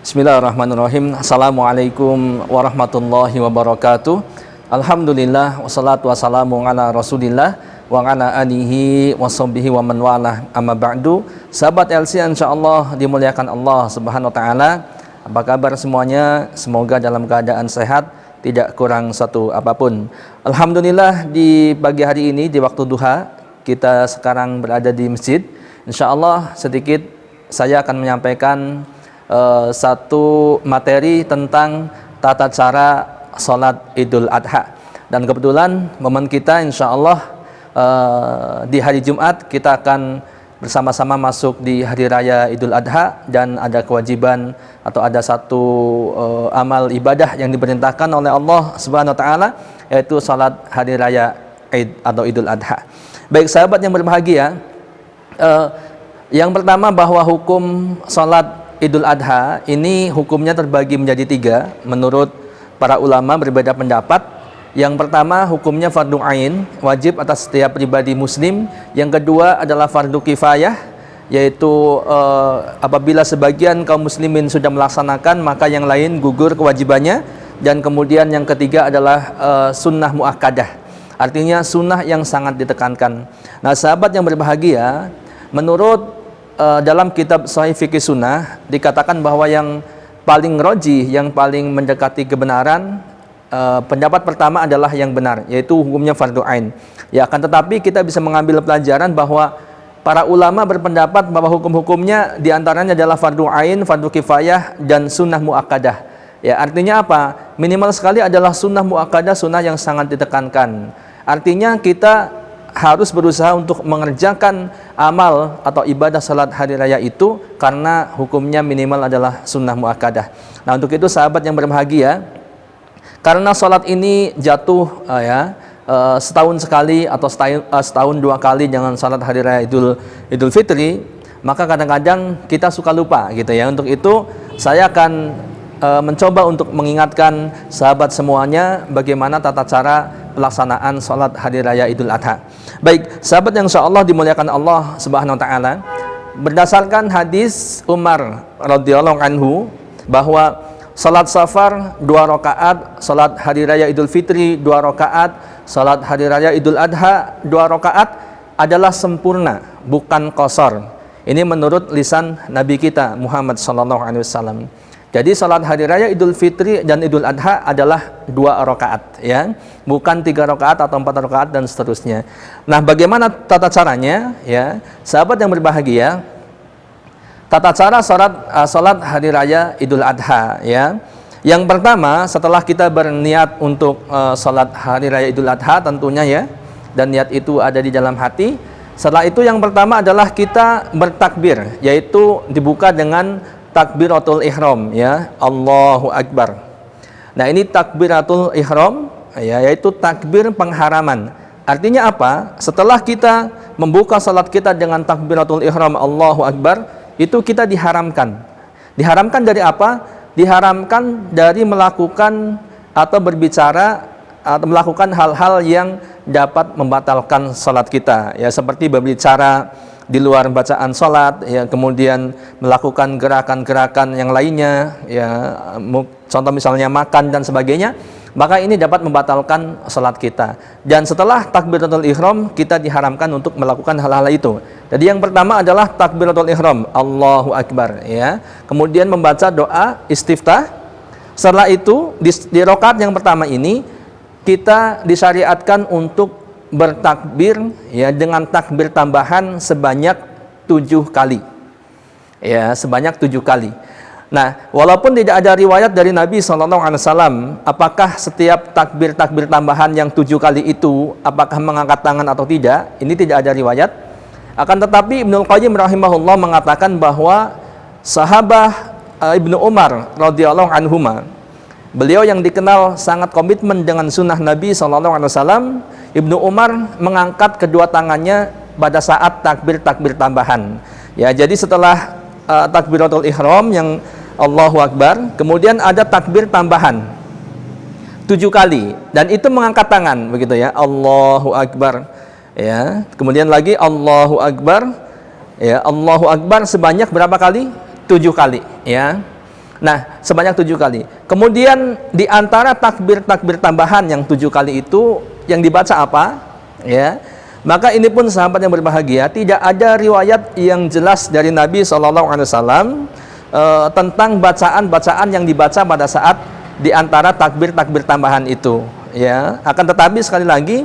Bismillahirrahmanirrahim. Assalamualaikum warahmatullahi wabarakatuh. Alhamdulillah wassalatu wassalamu ala Rasulillah wa ala alihi washabbihi wa man walah. Amma ba'du. Sahabat LC, insyaallah dimuliakan Allah Subhanahu wa taala. Apa kabar semuanya? Semoga dalam keadaan sehat, tidak kurang satu apapun. Alhamdulillah di pagi hari ini di waktu duha kita sekarang berada di masjid. Insyaallah sedikit saya akan menyampaikan satu materi tentang tata cara sholat Idul Adha, dan kebetulan momen kita insya Allah di hari Jumat kita akan bersama-sama masuk di hari raya Idul Adha, dan ada kewajiban atau ada satu amal ibadah yang diperintahkan oleh Allah Subhanahu wa taala, yaitu sholat hari raya Id atau Idul Adha. Baik sahabat yang berbahagia, yang pertama bahwa hukum sholat Idul Adha ini hukumnya terbagi menjadi tiga menurut para ulama, berbeda pendapat. Yang pertama hukumnya fardu ain, wajib atas setiap pribadi muslim. Yang kedua adalah fardu kifayah, yaitu apabila sebagian kaum muslimin sudah melaksanakan maka yang lain gugur kewajibannya. Dan kemudian yang ketiga adalah sunnah muakkadah, artinya sunnah yang sangat ditekankan. Nah sahabat yang berbahagia, menurut dalam kitab Sahih Fikih Sunnah dikatakan bahwa yang paling rojih, yang paling mendekati kebenaran, pendapat pertama adalah yang benar, yaitu hukumnya fardu ain. Ya, akan tetapi kita bisa mengambil pelajaran bahwa para ulama berpendapat bahwa hukum-hukumnya diantaranya adalah fardu ain, fardu kifayah, dan sunnah muakkadah. Ya, artinya apa? Minimal sekali adalah sunnah muakkadah, sunnah yang sangat ditekankan. Artinya kita harus berusaha untuk mengerjakan amal atau ibadah salat hari raya itu karena hukumnya minimal adalah sunnah muakkadah. Nah untuk itu sahabat yang berbahagia, karena salat ini jatuh setahun sekali atau setahun dua kali, jangan salat hari raya Idul Fitri, maka kadang-kadang kita suka lupa gitu ya. Untuk itu saya akan mencoba untuk mengingatkan sahabat semuanya bagaimana tata cara pelaksanaan salat hari raya Idul Adha. Baik, sahabat yang insyaallah dimuliakan Allah Subhanahu wa taala, berdasarkan hadis Umar radhiyallahu anhu bahwa salat safar 2 rakaat, salat hari raya Idul Fitri 2 rakaat, salat hari raya Idul Adha 2 rakaat adalah sempurna, bukan qasar. Ini menurut lisan Nabi kita Muhammad sallallahu alaihi wasallam. Jadi salat hari raya Idul Fitri dan Idul Adha adalah 2 rakaat, ya, bukan 3 rakaat atau 4 rakaat dan seterusnya. Nah, bagaimana tata caranya, ya, sahabat yang berbahagia? Tata cara salat hari raya Idul Adha, ya. Yang pertama, setelah kita berniat untuk salat hari raya Idul Adha tentunya, ya, dan niat itu ada di dalam hati. Setelah itu yang pertama adalah kita bertakbir, yaitu dibuka dengan takbiratul ihram, ya, Allahu Akbar. Nah ini takbiratul ihram, ya, yaitu takbir pengharaman. Artinya apa? Setelah kita membuka salat kita dengan takbiratul ihram Allahu Akbar, itu kita diharamkan. Diharamkan dari apa? Diharamkan dari melakukan atau berbicara atau melakukan hal-hal yang dapat membatalkan salat kita, ya, seperti berbicara di luar bacaan salat, ya, kemudian melakukan gerakan-gerakan yang lainnya, ya, contoh misalnya makan dan sebagainya, maka ini dapat membatalkan salat kita. Dan setelah takbiratul ihram kita diharamkan untuk melakukan hal-hal itu. Jadi yang pertama adalah takbiratul ihram Allahu Akbar, ya. Kemudian membaca doa istiftah. Setelah itu di rakaat yang pertama ini kita disyariatkan untuk bertakbir, ya, dengan takbir tambahan sebanyak 7 kali, ya, sebanyak 7 kali. Nah, walaupun tidak ada riwayat dari Nabi SAW apakah setiap takbir tambahan yang 7 kali itu apakah mengangkat tangan atau tidak, ini tidak ada riwayat. Akan tetapi Ibnu Qayyim rahimahullah mengatakan bahwa sahabat Ibnu Umar radhiyallahu anhuma, beliau yang dikenal sangat komitmen dengan sunnah Nabi SAW, Ibnu Umar mengangkat kedua tangannya pada saat takbir tambahan. Ya, jadi setelah takbiratul ihram yang Allahu Akbar, kemudian ada takbir tambahan 7 kali, dan itu mengangkat tangan, begitu ya, Allahu Akbar, ya. Kemudian lagi Allahu Akbar, ya, Allahu Akbar sebanyak berapa kali? 7 kali, ya. Nah, sebanyak 7 kali. Kemudian di antara takbir-takbir tambahan yang 7 kali itu yang dibaca apa? Ya. Maka ini pun sahabat yang berbahagia, tidak ada riwayat yang jelas dari Nabi SAW tentang bacaan-bacaan yang dibaca pada saat di antara takbir-takbir tambahan itu. Ya. Akan tetapi sekali lagi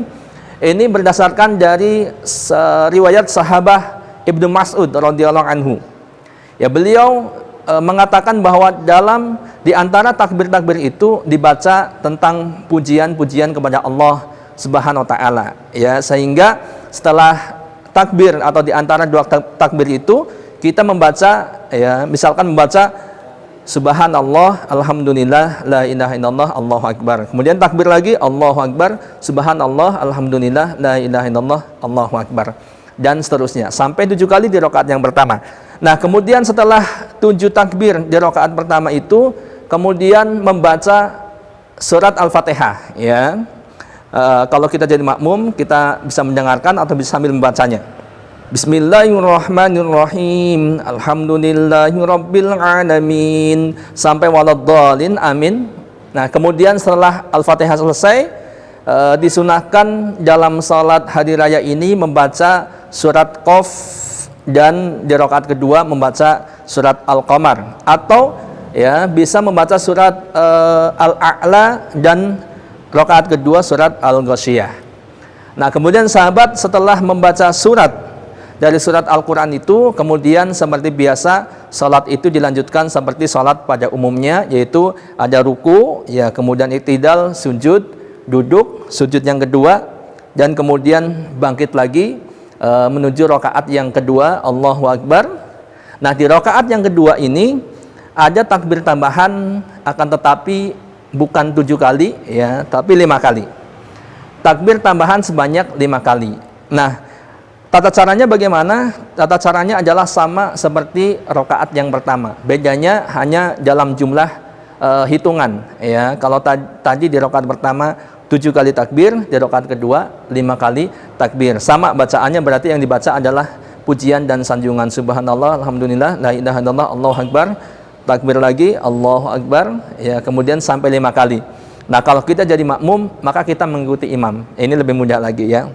ini berdasarkan dari riwayat sahabat Ibnu Mas'ud radhiyallahu anhu. Ya, beliau mengatakan bahwa di antara takbir-takbir itu dibaca tentang pujian-pujian kepada Allah Subhanahu wa taala. Ya, sehingga setelah takbir atau di antara dua takbir itu kita membaca, ya, misalkan membaca Subhanallah, Alhamdulillah, La ilaha illallah, Allahu Akbar. Kemudian takbir lagi, Allahu Akbar, Subhanallah, Alhamdulillah, La ilaha illallah, Allahu Akbar. Dan seterusnya, sampai 7 kali di rakaat yang pertama. Nah, kemudian setelah 7 takbir di rakaat pertama itu, kemudian membaca surat Al-Fatihah. Ya, kalau kita jadi makmum, kita bisa mendengarkan atau bisa sambil membacanya. Bismillahirrahmanirrahim. Alhamdulillahirabbil alamin sampai waladhdallin, amin. Nah, kemudian setelah Al-Fatihah selesai, disunahkan dalam salat hari raya ini membaca surat Qaf dan di rakaat kedua membaca surat Al-Qamar, atau ya bisa membaca surat Al-A'la dan rakaat kedua surat Al-Ghasyiyah. Nah, kemudian sahabat setelah membaca surat dari surat Al-Quran itu, kemudian seperti biasa salat itu dilanjutkan seperti salat pada umumnya, yaitu ada ruku, ya, kemudian iktidal, sujud, duduk, sujud yang kedua, dan kemudian bangkit lagi menuju rakaat yang kedua, Allahu Akbar. Nah, di rakaat yang kedua ini ada takbir tambahan, akan tetapi bukan 7 kali, ya, tapi 5 kali. Takbir tambahan sebanyak 5 kali. Nah, tata caranya bagaimana? Tata caranya adalah sama seperti rakaat yang pertama. Bedanya hanya dalam jumlah hitungan. Ya, kalau tadi di rakaat pertama 7 kali takbir, di rakaat kedua 5 kali takbir. Sama bacaannya, berarti yang dibaca adalah pujian dan sanjungan. Subhanallah, Alhamdulillah, La ilaha illallah, Allahu Akbar. Takbir lagi, Allahu Akbar. Ya, kemudian sampai 5 kali. Nah, kalau kita jadi makmum, maka kita mengikuti imam. Ini lebih mudah lagi, ya.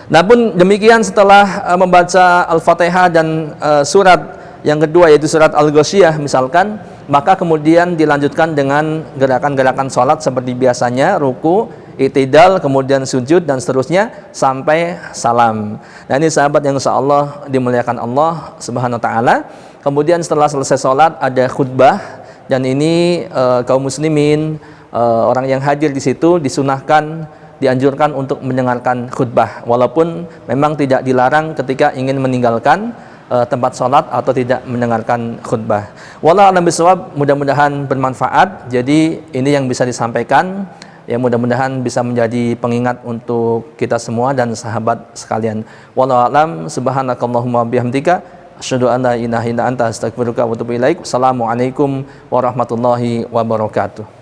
Namun demikian setelah membaca Al-Fatihah dan surat yang kedua yaitu surat Al-Ghasyiyah misalkan, maka kemudian dilanjutkan dengan gerakan-gerakan sholat seperti biasanya, ruku, i'tidal, kemudian sujud dan seterusnya sampai salam. Nah, ini sahabat yang insyaallah dimuliakan Allah Subhanahu wa taala. Kemudian setelah selesai sholat ada khutbah, dan ini kaum muslimin, orang yang hadir di situ disunahkan, dianjurkan untuk mendengarkan khutbah, walaupun memang tidak dilarang ketika ingin meninggalkan tempat sholat atau tidak mendengarkan khutbah. Wallahu a'lam bishawab, mudah-mudahan bermanfaat. Jadi ini yang bisa disampaikan, ya, mudah-mudahan bisa menjadi pengingat untuk kita semua dan sahabat sekalian. Wallahu a'lam, subhanakallahumma bihamdika, asyhadu an la ilaha illa anta, astaghfiruka wa atubu ilaik. Assalamualaikum warahmatullahi wabarakatuh.